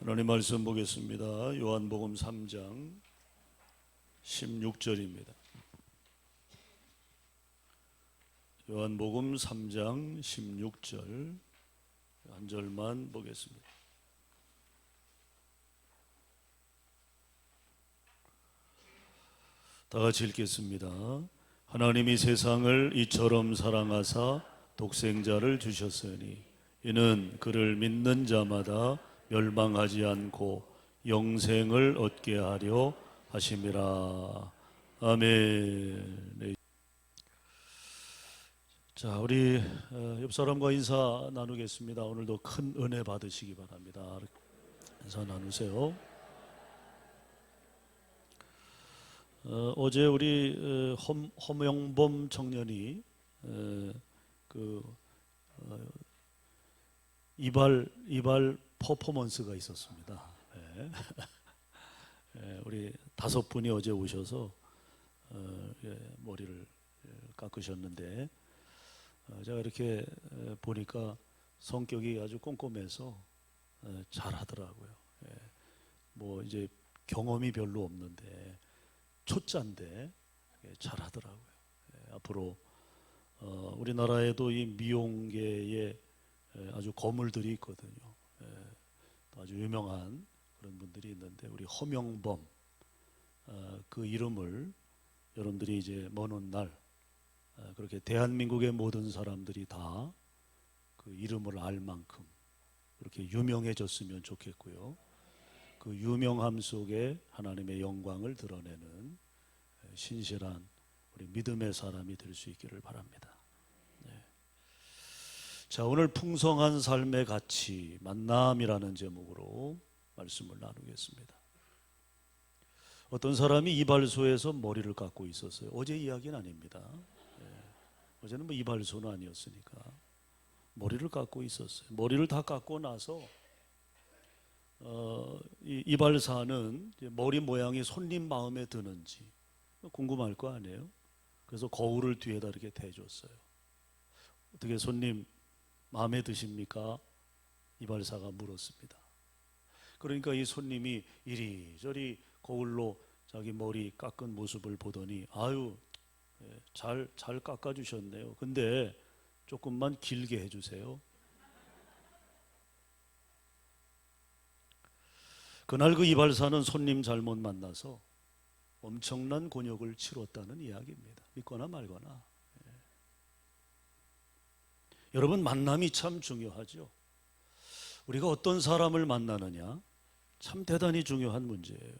하나님 말씀 보겠습니다. 요한복음 3장 16절입니다. 요한복음 3장 16절 한 절만 보겠습니다. 다 같이 읽겠습니다. 하나님이 세상을 이처럼 사랑하사 독생자를 주셨으니 이는 그를 믿는 자마다 멸망하지 않고 영생을 얻게 하려 하심이라. 아멘. 네. 자, 우리 옆 사람과 인사 나누겠습니다. 오늘도 큰 은혜 받으시기 바랍니다. 인사 나누세요. 어제 우리 허명범 청년이 이발 퍼포먼스가 있었습니다. 네. 우리 5분이 어제 오셔서 머리를 깎으셨는데 제가 이렇게 보니까 성격이 아주 꼼꼼해서 잘하더라고요. 뭐 이제 경험이 별로 없는데 초짜인데 잘하더라고요. 앞으로 우리나라에도 이 미용계에 아주 거물들이 있거든요. 아주 유명한 그런 분들이 있는데 우리 허명범 그 이름을 여러분들이 이제 먼 훗날 그렇게 대한민국의 모든 사람들이 다 그 이름을 알 만큼 그렇게 유명해졌으면 좋겠고요. 그 유명함 속에 하나님의 영광을 드러내는 신실한 우리 믿음의 사람이 될 수 있기를 바랍니다. 자, 오늘 풍성한 삶의 가치 만남이라는 제목으로 말씀을 나누겠습니다. 어떤 사람이 이발소에서 머리를 깎고 있었어요. 어제 이야기는 아닙니다. 어제는 뭐 이발소는 아니었으니까 머리를 깎고 있었어요. 머리를 다 깎고 나서 이발사는 머리 모양이 손님 마음에 드는지 궁금할 거 아니에요. 그래서 거울을 뒤에다 이렇게 대줬어요. 어떻게 손님 마음에 드십니까? 이발사가 물었습니다. 그러니까 이 손님이 이리저리 거울로 자기 머리 깎은 모습을 보더니 아유 잘 깎아주셨네요. 근데 조금만 길게 해주세요. 그날 그 이발사는 손님 잘못 만나서 엄청난 곤욕을 치렀다는 이야기입니다. 믿거나 말거나. 여러분, 만남이 참 중요하죠. 우리가 어떤 사람을 만나느냐 참 대단히 중요한 문제예요.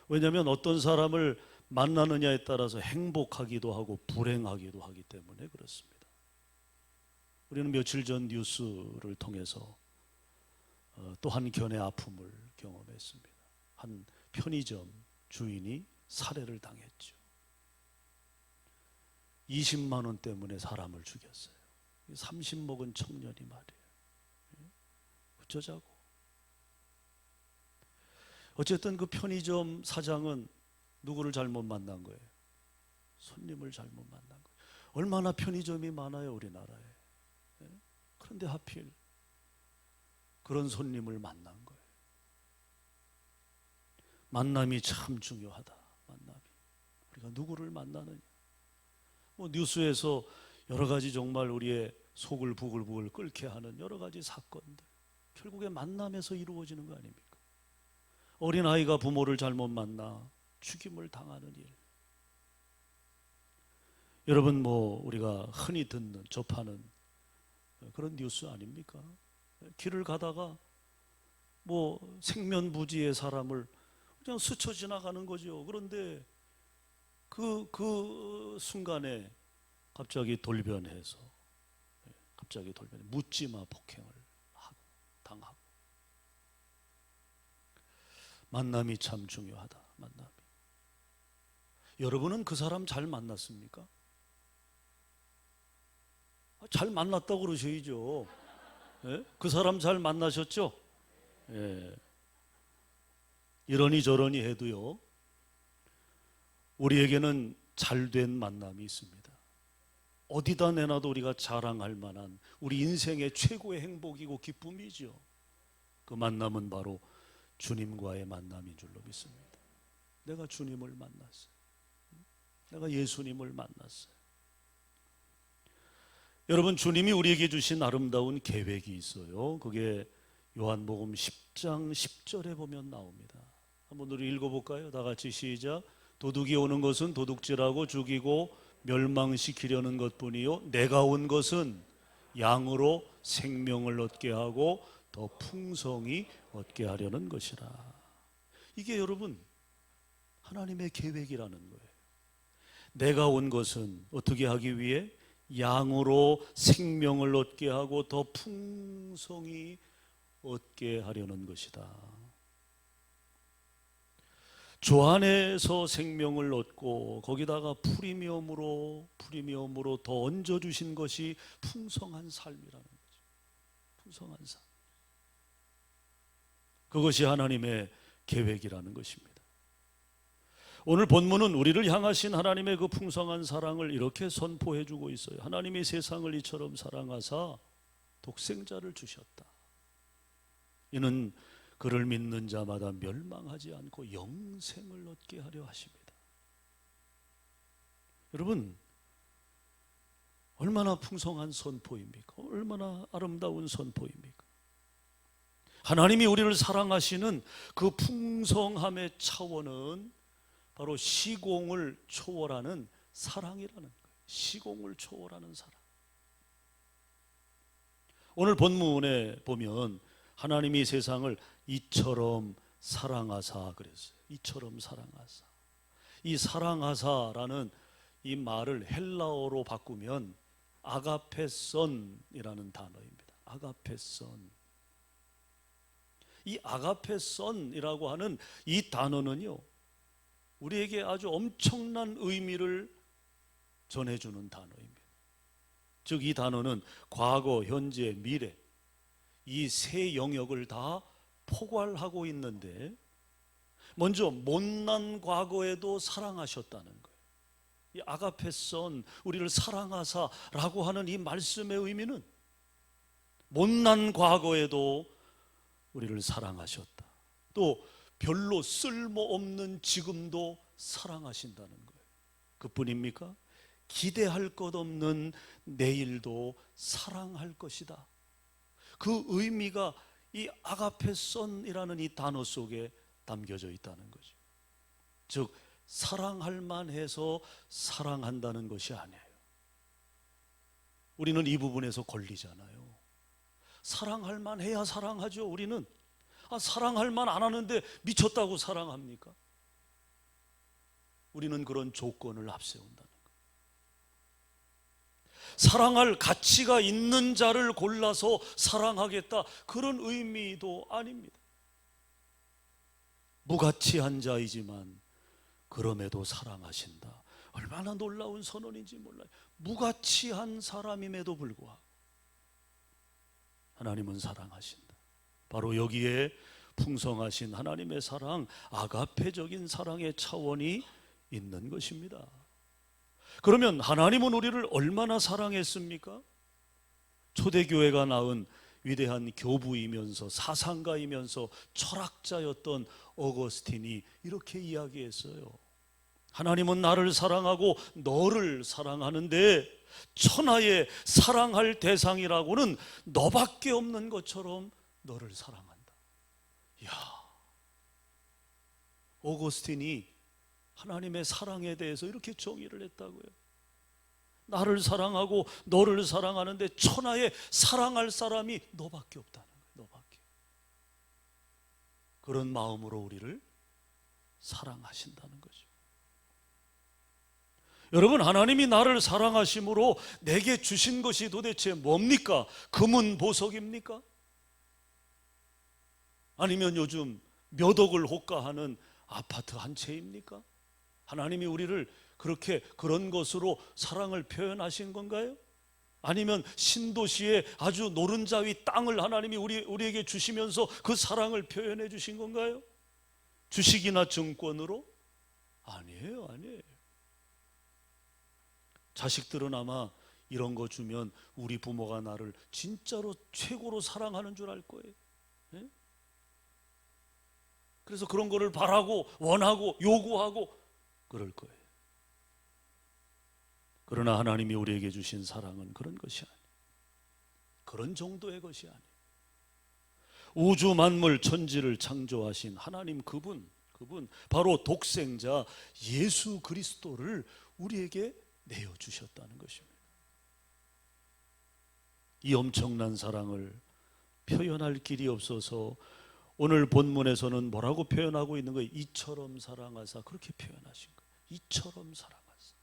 왜냐하면 어떤 사람을 만나느냐에 따라서 행복하기도 하고 불행하기도 하기 때문에 그렇습니다. 우리는 며칠 전 뉴스를 통해서 또 한 견해 아픔을 경험했습니다. 한 편의점 주인이 살해를 당했죠. 20만 원 때문에 사람을 죽였어요. 30 먹은 청년이 말이에요. 어쩌자고. 어쨌든 그 편의점 사장은 누구를 잘못 만난 거예요? 손님을 잘못 만난 거예요. 얼마나 편의점이 많아요, 우리나라에. 그런데 하필 그런 손님을 만난 거예요. 만남이 참 중요하다. 만남이. 우리가 누구를 만나느냐. 뭐 뉴스에서 여러 가지 정말 우리의 속을 부글부글 끓게 하는 여러 가지 사건들. 결국에 만남에서 이루어지는 거 아닙니까? 어린아이가 부모를 잘못 만나 죽임을 당하는 일. 여러분 뭐 우리가 흔히 듣는 접하는 그런 뉴스 아닙니까? 길을 가다가 뭐 생면부지의 사람을 그냥 스쳐 지나가는 거죠. 그런데 그 순간에 갑자기 돌변해서 묻지마 폭행을 당하고. 만남이 참 중요하다. 만남이. 여러분은 그 사람 잘 만났습니까? 잘 만났다고 그러셔야죠. 예? 그 사람 잘 만나셨죠? 예. 이러니 저러니 해도요, 우리에게는 잘된 만남이 있습니다. 어디다 내놔도 우리가 자랑할 만한 우리 인생의 최고의 행복이고 기쁨이죠. 그 만남은 바로 주님과의 만남인 줄로 믿습니다. 내가 주님을 만났어요. 내가 예수님을 만났어요. 여러분, 주님이 우리에게 주신 아름다운 계획이 있어요. 그게 요한복음 10장 10절에 보면 나옵니다. 한번 우리 읽어볼까요? 다 같이 시작. 도둑이 오는 것은 도둑질하고 죽이고 멸망시키려는 것뿐이요 내가 온 것은 양으로 생명을 얻게 하고 더 풍성히 얻게 하려는 것이라. 이게 여러분 하나님의 계획이라는 거예요. 내가 온 것은 어떻게 하기 위해? 양으로 생명을 얻게 하고 더 풍성히 얻게 하려는 것이다. 주 안에서 생명을 얻고 거기다가 프리미엄으로 더 얹어주신 것이 풍성한 삶이라는 거죠. 풍성한 삶. 그것이 하나님의 계획이라는 것입니다. 오늘 본문은 우리를 향하신 하나님의 그 풍성한 사랑을 이렇게 선포해 주고 있어요. 하나님이 세상을 이처럼 사랑하사 독생자를 주셨다. 이는 그를 믿는 자마다 멸망하지 않고 영생을 얻게 하려 하십니다. 여러분, 얼마나 풍성한 선포입니까? 얼마나 아름다운 선포입니까? 하나님이 우리를 사랑하시는 그 풍성함의 차원은 바로 시공을 초월하는 사랑이라는 거예요. 시공을 초월하는 사랑. 오늘 본문에 보면 하나님이 세상을 이처럼 사랑하사 그랬어요. 이처럼 사랑하사. 이 사랑하사라는 이 말을 헬라어로 바꾸면 아가페선이라는 단어입니다. 아가페선. 이 아가페선이라고 하는 이 단어는요, 우리에게 아주 엄청난 의미를 전해주는 단어입니다. 즉 이 단어는 과거, 현재, 미래 이 세 영역을 다 포괄하고 있는데, 먼저 못난 과거에도 사랑하셨다는 거예요. 이 아가페선, 우리를 사랑하사라고 하는 이 말씀의 의미는 못난 과거에도 우리를 사랑하셨다. 또 별로 쓸모없는 지금도 사랑하신다는 거예요. 그뿐입니까? 기대할 것 없는 내일도 사랑할 것이다. 그 의미가 이 아가페선이라는 이 단어 속에 담겨져 있다는 거죠. 즉 사랑할 만해서 사랑한다는 것이 아니에요. 우리는 이 부분에서 걸리잖아요. 사랑할 만해야 사랑하죠. 우리는 사랑할 만 안 하는데 미쳤다고 사랑합니까? 우리는 그런 조건을 앞세운다는 거예요. 사랑할 가치가 있는 자를 골라서 사랑하겠다, 그런 의미도 아닙니다. 무가치한 자이지만 그럼에도 사랑하신다. 얼마나 놀라운 선언인지 몰라요. 무가치한 사람임에도 불구하고 하나님은 사랑하신다. 바로 여기에 풍성하신 하나님의 사랑, 아가페적인 사랑의 차원이 있는 것입니다. 그러면 하나님은 우리를 얼마나 사랑했습니까? 초대교회가 낳은 위대한 교부이면서 사상가이면서 철학자였던 어거스틴이 이렇게 이야기했어요. 하나님은 나를 사랑하고 너를 사랑하는데 천하의 사랑할 대상이라고는 너밖에 없는 것처럼 너를 사랑한다. 이야, 어거스틴이 하나님의 사랑에 대해서 이렇게 정의를 했다고요. 나를 사랑하고 너를 사랑하는데 천하에 사랑할 사람이 너밖에 없다는 거예요. 너밖에. 그런 마음으로 우리를 사랑하신다는 거죠. 여러분, 하나님이 나를 사랑하심으로 내게 주신 것이 도대체 뭡니까? 금은 보석입니까? 아니면 요즘 몇 억을 호가하는 아파트 한 채입니까? 하나님이 우리를 그렇게 그런 것으로 사랑을 표현하신 건가요? 아니면 신도시의 아주 노른자위 땅을 하나님이 우리에게 주시면서 그 사랑을 표현해 주신 건가요? 주식이나 증권으로? 아니에요, 아니에요. 자식들은 아마 이런 거 주면 우리 부모가 나를 진짜로 최고로 사랑하는 줄 알 거예요. 예? 그래서 그런 거를 바라고 원하고 요구하고 그럴 거예요. 그러나 하나님이 우리에게 주신 사랑은 그런 것이 아니에요. 그런 정도의 것이 아니에요. 우주 만물 천지를 창조하신 하나님 그분 바로 독생자 예수 그리스도를 우리에게 내어주셨다는 것입니다. 이 엄청난 사랑을 표현할 길이 없어서 오늘 본문에서는 뭐라고 표현하고 있는 거예요? 이처럼 사랑하사, 그렇게 표현하신 거예요. 이처럼 사랑하사.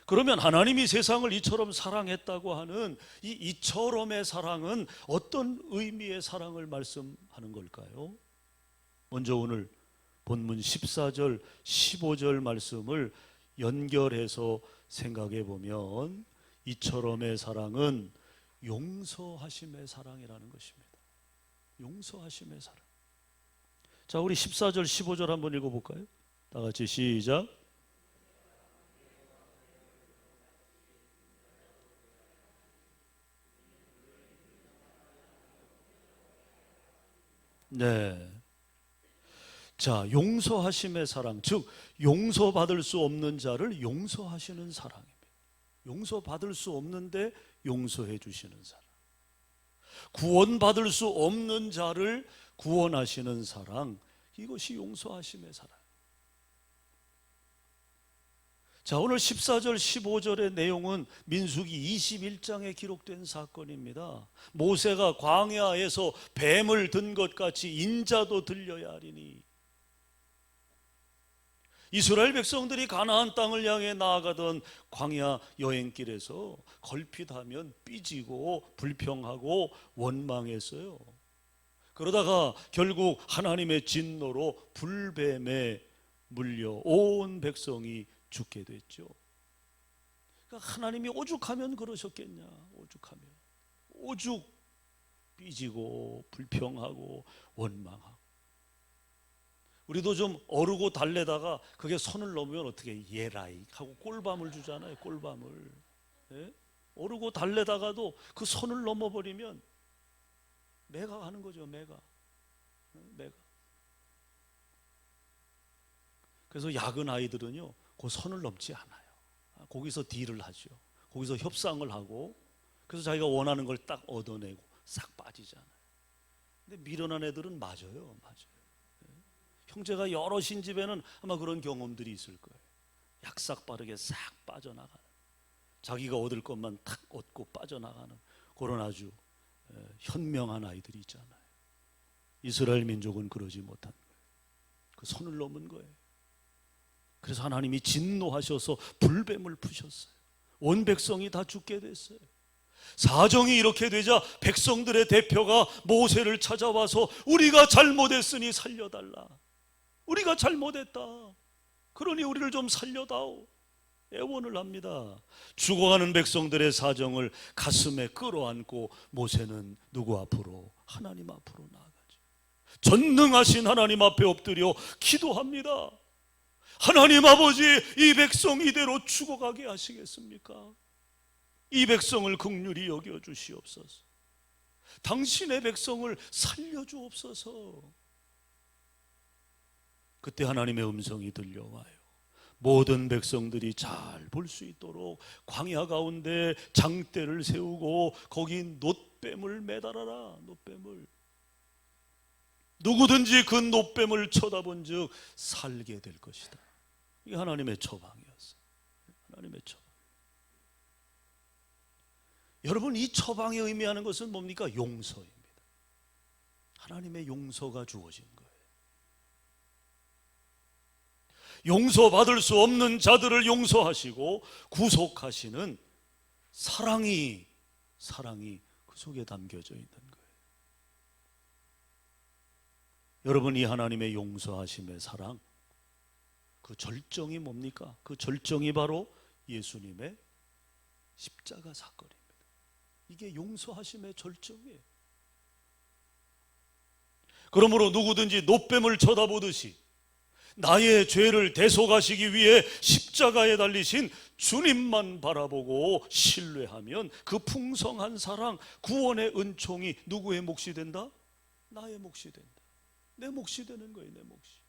그러면 하나님이 세상을 이처럼 사랑했다고 하는 이 이처럼의 사랑은 어떤 의미의 사랑을 말씀하는 걸까요? 먼저 오늘 본문 14절 15절 말씀을 연결해서 생각해 보면 이처럼의 사랑은 용서하심의 사랑이라는 것입니다. 용서하심의 사랑. 자, 우리 14절 15절 한번 읽어볼까요? 다 같이 시작. 네. 자, 용서하심의 사랑, 즉 용서받을 수 없는 자를 용서하시는 사랑입니다. 용서받을 수 없는데 용서해 주시는 사랑. 구원받을 수 없는 자를 구원하시는 사랑, 이것이 용서하심의 사랑. 자, 오늘 14절 15절의 내용은 민수기 21장에 기록된 사건입니다. 모세가 광야에서 뱀을 든 것 같이 인자도 들려야 하리니, 이스라엘 백성들이 가나안 땅을 향해 나아가던 광야 여행길에서 걸핏하면 삐지고 불평하고 원망했어요. 그러다가 결국 하나님의 진노로 불뱀에 물려 온 백성이 죽게 됐죠. 그러니까 하나님이 오죽하면 그러셨겠냐. 오죽하면 오죽 삐지고 불평하고 원망하고. 우리도 좀 어르고 달래다가 그게 손을 넘으면 어떻게 예라이 하고 꼴밤을 주잖아요. 꼴밤을. 예? 어르고 달래다가도 그 손을 넘어버리면 매가 하는 거죠. 매가. 그래서 약은 아이들은요, 그 선을 넘지 않아요. 거기서 딜을 하죠. 거기서 협상을 하고, 그래서 자기가 원하는 걸 딱 얻어내고 싹 빠지잖아요. 근데 미련한 애들은 맞아요. 형제가 여럿인 집에는 아마 그런 경험들이 있을 거예요. 약삭 빠르게 싹 빠져나가는, 자기가 얻을 것만 탁 얻고 빠져나가는 그런 아주 현명한 아이들이 있잖아요. 이스라엘 민족은 그러지 못한 거예요. 그 선을 넘은 거예요. 그래서 하나님이 진노하셔서 불뱀을 푸셨어요. 온 백성이 다 죽게 됐어요. 사정이 이렇게 되자 백성들의 대표가 모세를 찾아와서 우리가 잘못했으니 살려달라. 우리가 잘못했다. 그러니 우리를 좀 살려다오. 애원을 합니다. 죽어가는 백성들의 사정을 가슴에 끌어안고 모세는 누구 앞으로? 하나님 앞으로 나아가죠. 전능하신 하나님 앞에 엎드려 기도합니다. 하나님 아버지, 이 백성 이대로 죽어가게 하시겠습니까? 이 백성을 긍휼히 여겨주시옵소서. 당신의 백성을 살려주옵소서. 그때 하나님의 음성이 들려와요. 모든 백성들이 잘 볼 수 있도록 광야 가운데 장대를 세우고 거기 놋뱀을 매달아라. 놋뱀을. 누구든지 그 놋뱀을 쳐다본 즉 살게 될 것이다. 이게 하나님의 처방이었어요. 하나님의 처방. 여러분, 이 처방이 의미하는 것은 뭡니까? 용서입니다. 하나님의 용서가 주어진 거예요. 용서받을 수 없는 자들을 용서하시고 구속하시는 사랑이 그 속에 담겨져 있는 거예요. 여러분, 이 하나님의 용서하심의 사랑, 그 절정이 뭡니까? 그 절정이 바로 예수님의 십자가 사건입니다. 이게 용서하심의 절정이에요. 그러므로 누구든지 놋뱀을 쳐다보듯이 나의 죄를 대속하시기 위해 십자가에 달리신 주님만 바라보고 신뢰하면 그 풍성한 사랑, 구원의 은총이 누구의 몫이 된다? 나의 몫이 된다. 내 몫이 되는 거예요, 내 몫이.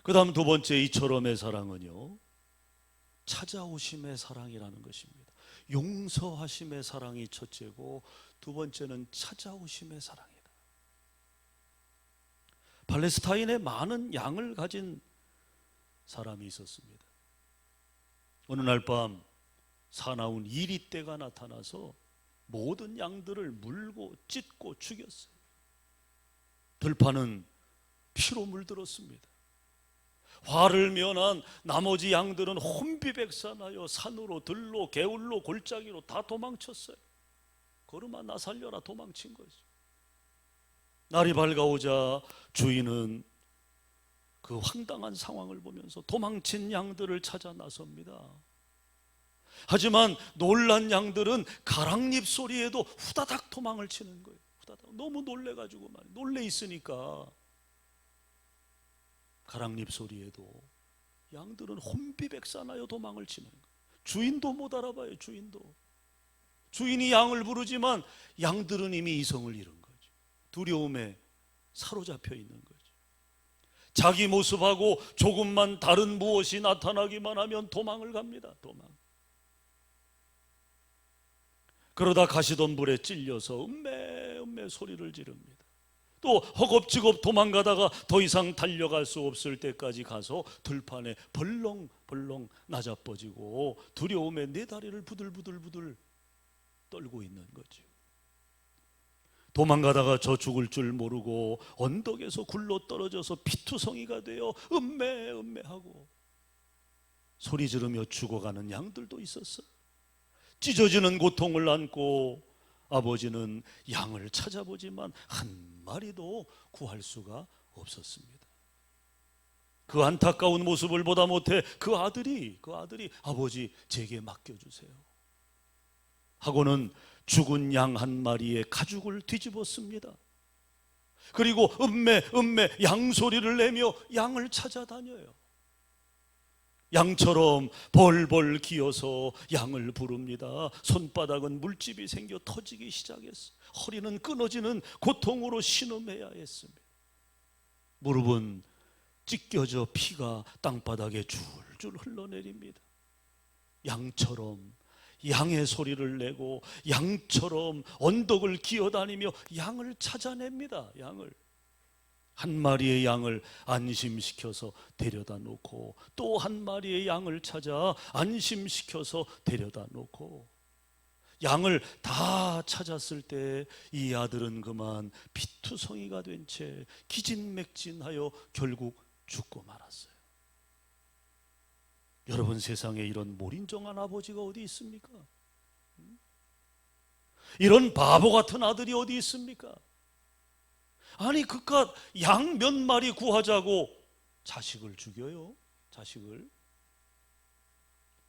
그 다음 두 번째 이처럼의 사랑은요, 찾아오심의 사랑이라는 것입니다. 용서하심의 사랑이 첫째고 두 번째는 찾아오심의 사랑이다. 팔레스타인에 많은 양을 가진 사람이 있었습니다. 어느 날 밤 사나운 이리떼가 나타나서 모든 양들을 물고 찢고 죽였어요. 들판은 피로 물들었습니다. 화를 면한 나머지 양들은 혼비백산하여 산으로 들로 개울로 골짜기로 다 도망쳤어요. 걸음아 나 살려라 도망친 거죠. 날이 밝아오자 주인은 그 황당한 상황을 보면서 도망친 양들을 찾아 나섭니다. 하지만 놀란 양들은 가랑잎 소리에도 후다닥 도망을 치는 거예요. 후다닥. 너무 놀래가지고 말이에요. 놀래 있으니까 가랑잎 소리에도 양들은 혼비백산하여 도망을 치는 거예요. 주인도 못 알아봐요. 주인이 양을 부르지만 양들은 이미 이성을 잃은 거죠. 두려움에 사로잡혀 있는 거죠. 자기 모습하고 조금만 다른 무엇이 나타나기만 하면 도망을 갑니다. 도망. 그러다 가시덤불에 찔려서 음메 소리를 지릅니다. 또 허겁지겁 도망가다가 더 이상 달려갈 수 없을 때까지 가서 들판에 벌렁벌렁 나자빠지고 두려움에 네 다리를 부들부들 떨고 있는 거죠. 도망가다가 저 죽을 줄 모르고 언덕에서 굴러 떨어져서 피투성이가 되어 음메 하고 소리 지르며 죽어가는 양들도 있었어요. 찢어지는 고통을 안고 아버지는 양을 찾아보지만 한 마리도 구할 수가 없었습니다. 그 안타까운 모습을 보다 못해 그 아들이 아버지 제게 맡겨주세요 하고는 죽은 양 한 마리의 가죽을 뒤집었습니다. 그리고 음메 양소리를 내며 양을 찾아다녀요. 양처럼 벌벌 기어서 양을 부릅니다. 손바닥은 물집이 생겨 터지기 시작했어요. 허리는 끊어지는 고통으로 신음해야 했습니다. 무릎은 찢겨져 피가 땅바닥에 줄줄 흘러내립니다. 양처럼 양의 소리를 내고 양처럼 언덕을 기어다니며 양을 찾아냅니다. 양을. 한 마리의 양을 안심시켜서 데려다 놓고 또 한 마리의 양을 찾아 안심시켜서 데려다 놓고 양을 다 찾았을 때 이 아들은 그만 피투성이가 된 채 기진맥진하여 결국 죽고 말았어요. 여러분, 세상에 이런 몰인정한 아버지가 어디 있습니까? 이런 바보 같은 아들이 어디 있습니까? 아니 그깟 양 몇 마리 구하자고 자식을 죽여요. 자식을.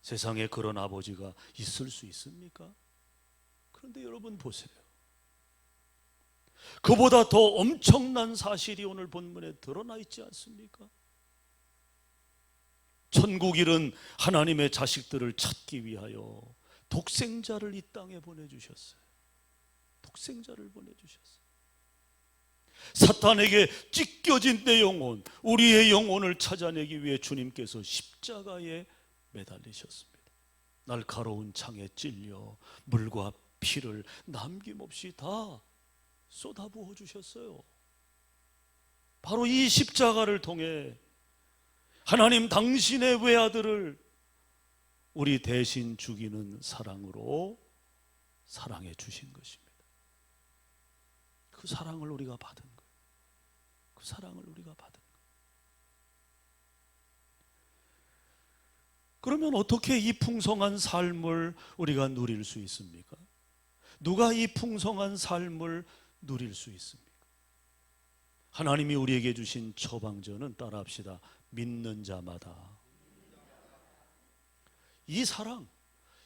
세상에 그런 아버지가 있을 수 있습니까? 그런데 여러분 보세요. 그보다 더 엄청난 사실이 오늘 본문에 드러나 있지 않습니까? 천국일은 하나님의 자식들을 찾기 위하여 독생자를 이 땅에 보내주셨어요. 독생자를 보내주셨어요. 사탄에게 찢겨진 내 영혼, 우리의 영혼을 찾아내기 위해 주님께서 십자가에 매달리셨습니다. 날카로운 창에 찔려 물과 피를 남김없이 다 쏟아부어 주셨어요. 바로 이 십자가를 통해 하나님 당신의 외아들을 우리 대신 죽이는 사랑으로 사랑해 주신 것입니다. 그 사랑을 우리가 받은 거예요. 그 사랑을 우리가 받은 거예요. 그러면 어떻게 이 풍성한 삶을 우리가 누릴 수 있습니까? 누가 이 풍성한 삶을 누릴 수 있습니까? 하나님이 우리에게 주신 처방전은 따라합시다. 믿는 자마다. 이 사랑,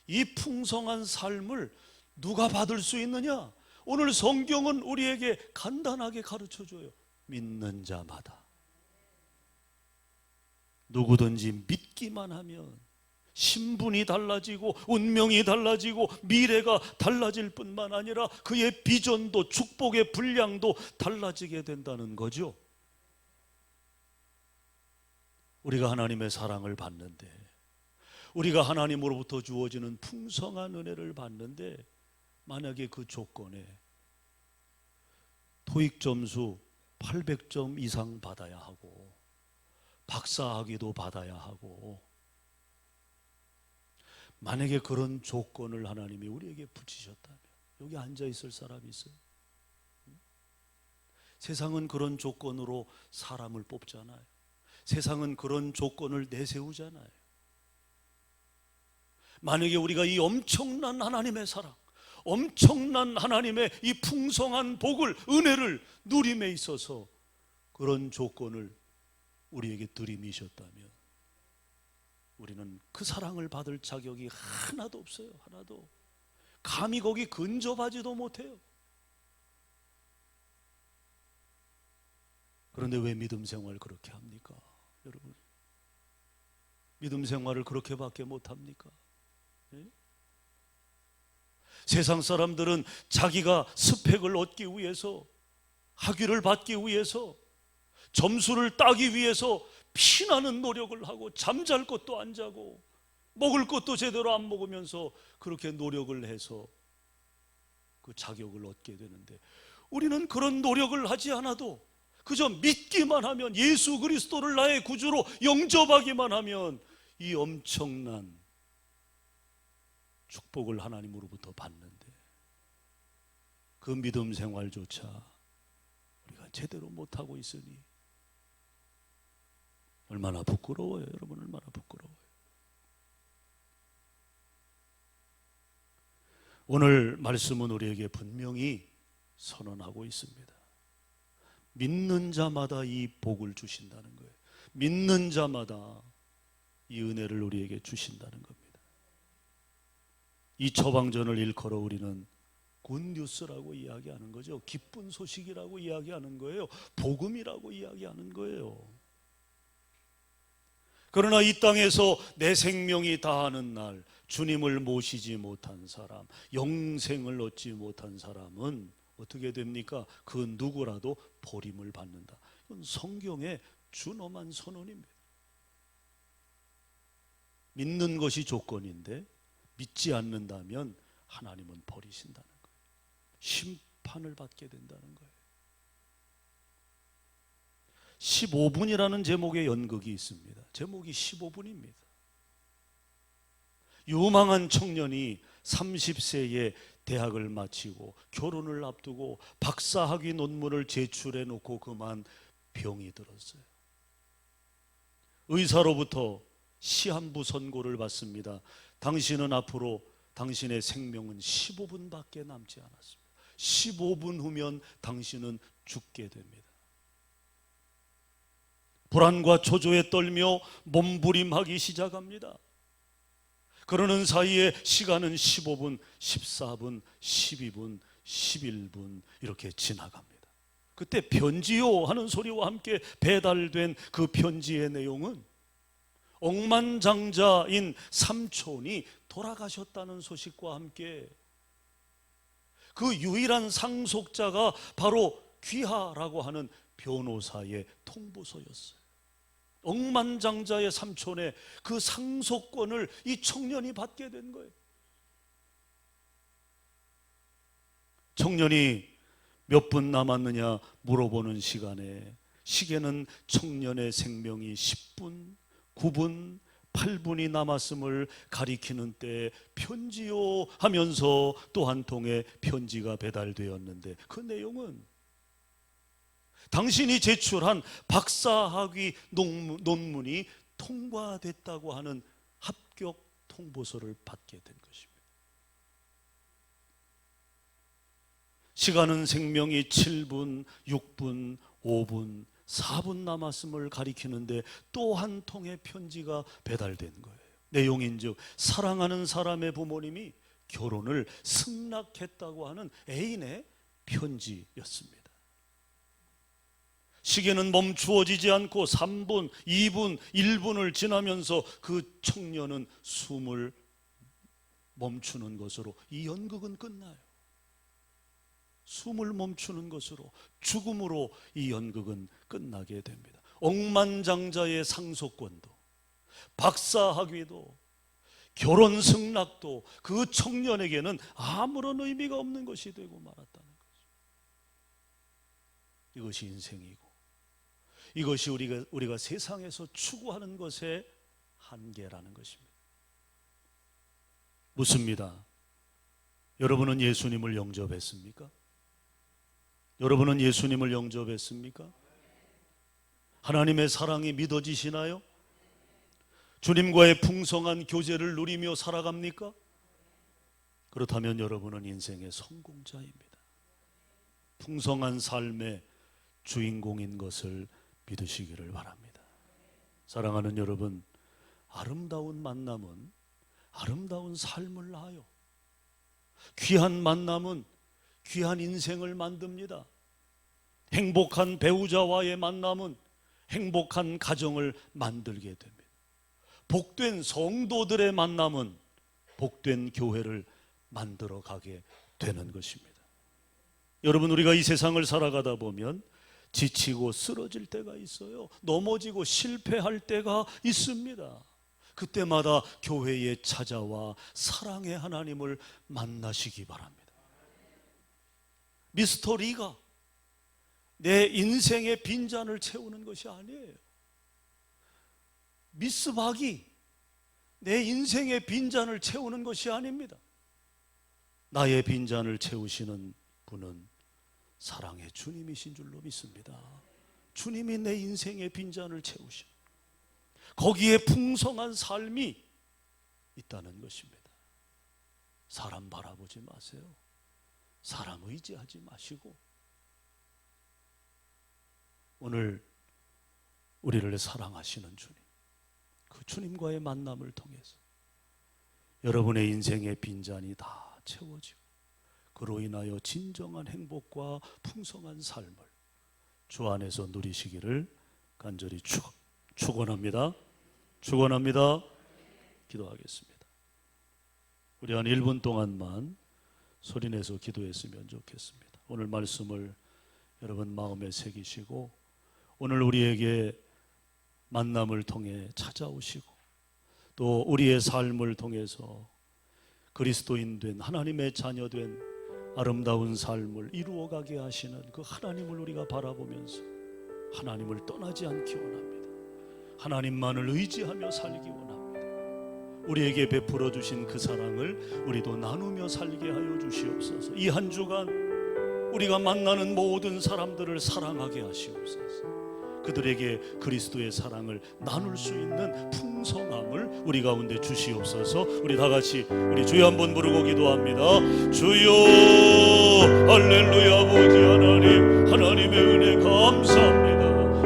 이 풍성한 삶을 누가 받을 수 있느냐? 오늘 성경은 우리에게 간단하게 가르쳐줘요. 믿는 자마다. 누구든지 믿기만 하면 신분이 달라지고 운명이 달라지고 미래가 달라질 뿐만 아니라 그의 비전도 축복의 분량도 달라지게 된다는 거죠. 우리가 하나님의 사랑을 받는데, 우리가 하나님으로부터 주어지는 풍성한 은혜를 받는데, 만약에 그 조건에 토익 점수 800점 이상 받아야 하고 박사학위도 받아야 하고, 만약에 그런 조건을 하나님이 우리에게 붙이셨다면 여기 앉아 있을 사람이 있어요? 세상은 그런 조건으로 사람을 뽑잖아요. 세상은 그런 조건을 내세우잖아요. 만약에 우리가 이 엄청난 하나님의 사랑, 엄청난 하나님의 이 풍성한 복을, 은혜를 누림에 있어서 그런 조건을 우리에게 들이미셨다면 우리는 그 사랑을 받을 자격이 하나도 없어요. 하나도. 감히 거기 근접하지도 못해요. 그런데 왜 믿음 생활 그렇게 합니까? 여러분, 믿음 생활을 그렇게밖에 못합니까? 네? 세상 사람들은 자기가 스펙을 얻기 위해서, 학위를 받기 위해서, 점수를 따기 위해서 피나는 노력을 하고 잠잘 것도 안 자고 먹을 것도 제대로 안 먹으면서 그렇게 노력을 해서 그 자격을 얻게 되는데, 우리는 그런 노력을 하지 않아도 그저 믿기만 하면, 예수 그리스도를 나의 구주로 영접하기만 하면 이 엄청난 축복을 하나님으로부터 받는데, 그 믿음 생활조차 우리가 제대로 못하고 있으니 얼마나 부끄러워요. 여러분, 얼마나 부끄러워요. 오늘 말씀은 우리에게 분명히 선언하고 있습니다. 믿는 자마다 이 복을 주신다는 거예요. 믿는 자마다 이 은혜를 우리에게 주신다는 겁니다. 이 처방전을 일컬어 우리는 굿뉴스라고 이야기하는 거죠. 기쁜 소식이라고 이야기하는 거예요. 복음이라고 이야기하는 거예요. 그러나 이 땅에서 내 생명이 다하는 날 주님을 모시지 못한 사람, 영생을 얻지 못한 사람은 어떻게 됩니까? 그 누구라도 버림을 받는다. 이건 성경의 준엄한 선언입니다. 믿는 것이 조건인데 믿지 않는다면 하나님은 버리신다는 거예요. 심판을 받게 된다는 거예요. 15분이라는 제목의 연극이 있습니다. 제목이 15분입니다. 유망한 청년이 30세에 대학을 마치고 결혼을 앞두고 박사학위 논문을 제출해 놓고 그만 병이 들었어요. 의사로부터 시한부 선고를 받습니다. 당신은 앞으로 당신의 생명은 15분밖에 남지 않았습니다. 15분 후면 당신은 죽게 됩니다. 불안과 초조에 떨며 몸부림하기 시작합니다. 그러는 사이에 시간은 15분, 14분, 12분, 11분 이렇게 지나갑니다. 그때 편지요 하는 소리와 함께 배달된 그 편지의 내용은 억만장자인 삼촌이 돌아가셨다는 소식과 함께 그 유일한 상속자가 바로 귀하라고 하는 변호사의 통보서였어요. 억만장자의 삼촌의 그 상속권을 이 청년이 받게 된 거예요. 청년이 몇 분 남았느냐 물어보는 시간에 시계는 청년의 생명이 10분, 9분, 8분이 남았음을 가리키는 때에 편지요 하면서 또 한 통의 편지가 배달되었는데, 그 내용은 당신이 제출한 박사학위 논문이 통과됐다고 하는 합격 통보서를 받게 된 것입니다. 시간은 생명이 7분, 6분, 5분, 4분 남았음을 가리키는데 또 한 통의 편지가 배달된 거예요. 내용인즉 사랑하는 사람의 부모님이 결혼을 승낙했다고 하는 애인의 편지였습니다. 시계는 멈추어지지 않고 3분, 2분, 1분을 지나면서 그 청년은 숨을 멈추는 것으로 이 연극은 끝나요. 숨을 멈추는 것으로, 죽음으로 이 연극은 끝나게 됩니다. 억만장자의 상속권도, 박사학위도, 결혼 승낙도 그 청년에게는 아무런 의미가 없는 것이 되고 말았다는 거죠. 이것이 인생이고, 이것이 우리가 세상에서 추구하는 것의 한계라는 것입니다. 묻습니다. 여러분은 예수님을 영접했습니까? 여러분은 예수님을 영접했습니까? 하나님의 사랑이 믿어지시나요? 주님과의 풍성한 교제를 누리며 살아갑니까? 그렇다면 여러분은 인생의 성공자입니다. 풍성한 삶의 주인공인 것을 믿으시기를 바랍니다. 사랑하는 여러분, 아름다운 만남은 아름다운 삶을 낳아요. 귀한 만남은 귀한 인생을 만듭니다. 행복한 배우자와의 만남은 행복한 가정을 만들게 됩니다. 복된 성도들의 만남은 복된 교회를 만들어 가게 되는 것입니다. 여러분, 우리가 이 세상을 살아가다 보면 지치고 쓰러질 때가 있어요. 넘어지고 실패할 때가 있습니다. 그때마다 교회에 찾아와 사랑의 하나님을 만나시기 바랍니다. 미스터 리가 내 인생의 빈잔을 채우는 것이 아니에요. 미스 박이 내 인생의 빈잔을 채우는 것이 아닙니다. 나의 빈잔을 채우시는 분은 사랑의 주님이신 줄로 믿습니다. 주님이 내 인생의 빈잔을 채우시는, 거기에 풍성한 삶이 있다는 것입니다. 사람 바라보지 마세요. 사람 의지하지 마시고 오늘 우리를 사랑하시는 주님, 그 주님과의 만남을 통해서 여러분의 인생의 빈잔이 다 채워지고 그로 인하여 진정한 행복과 풍성한 삶을 주 안에서 누리시기를 간절히 축원합니다. 축원합니다. 기도하겠습니다. 우리 한 1분 동안만 소리내서 기도했으면 좋겠습니다. 오늘 말씀을 여러분 마음에 새기시고 오늘 우리에게 만남을 통해 찾아오시고 또 우리의 삶을 통해서 그리스도인 된, 하나님의 자녀 된 아름다운 삶을 이루어가게 하시는 그 하나님을 우리가 바라보면서 하나님을 떠나지 않기 원합니다. 하나님만을 의지하며 살기 원합니다. 우리에게 베풀어 주신 그 사랑을 우리도 나누며 살게 하여 주시옵소서. 이 한 주간 우리가 만나는 모든 사람들을 사랑하게 하시옵소서. 그들에게 그리스도의 사랑을 나눌 수 있는 풍성함을 우리 가운데 주시옵소서. 우리 다 같이 우리 주여 한번 부르고 기도합니다. 주여, 할렐루야. 아버지 하나님, 하나님의 은혜 감사합니다.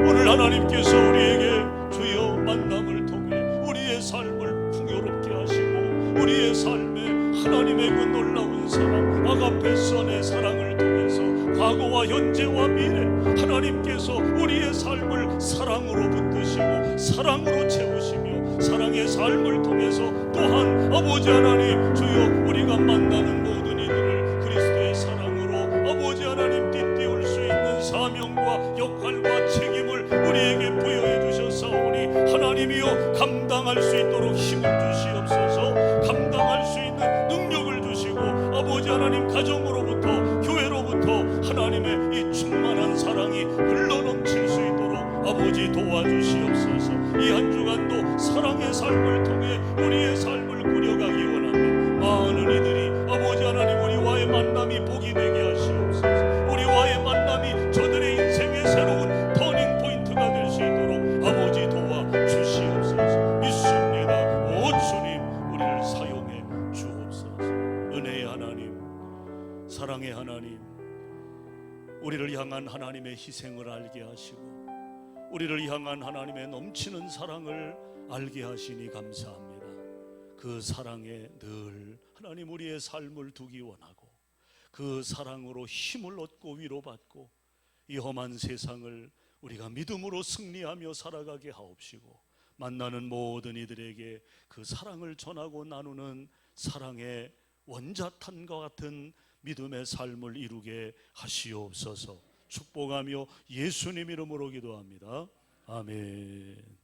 오늘 하나님께서 우리에게 주여 만남을 통해 우리의 삶을 풍요롭게 하시고 우리의 삶에 하나님의 그 놀라운 사랑, 아가페 선의 사랑을 통해서 과거와 현재와 미래 하나님께서 우리의 삶을 사랑으로 붙드시고 사랑으로 채우시며 사랑의 삶을 통해서 또한 아버지 하나님 주여 우리가 만나는 모든 이들을 그리스도의 사랑으로 아버지 하나님 띠띠울 수 있는 사명과 역할과 책임을 우리에게 부여해 주셨사오니 하나님이여 감당할 수 있도록 힘을 주시옵소서. 감당할 수 있는 능력을 주시고 아버지 하나님 가정으로부터 교회로부터 하나님의 이 충만한 사랑이 흘러넘칠 수 있도록 아버지 도와주시옵소서. 이 한 주간도 사랑의 삶을 통해 우리의 삶을 꾸려가기 원합니다. 많은 이들이 아버지 하나님 우리와의 만남이 복이 되게 하시옵소서. 우리와의 만남이 저들의 인생의 새로운 터닝 포인트가 될 수 있도록 아버지 도와주시옵소서. 믿습니다. 오 주님, 우리를 사용해 주옵소서. 은혜의 하나님, 사랑의 하나님, 우리를 향한 하나님의 희생을 알게 하시고 우리를 향한 하나님의 넘치는 사랑을 알게 하시니 감사합니다. 그 사랑에 늘 하나님 우리의 삶을 두기 원하고 그 사랑으로 힘을 얻고 위로받고 이 험한 세상을 우리가 믿음으로 승리하며 살아가게 하옵시고, 만나는 모든 이들에게 그 사랑을 전하고 나누는 사랑의 원자탄과 같은 믿음의 삶을 이루게 하시옵소서. 축복하며 예수님 이름으로 기도합니다. 아멘.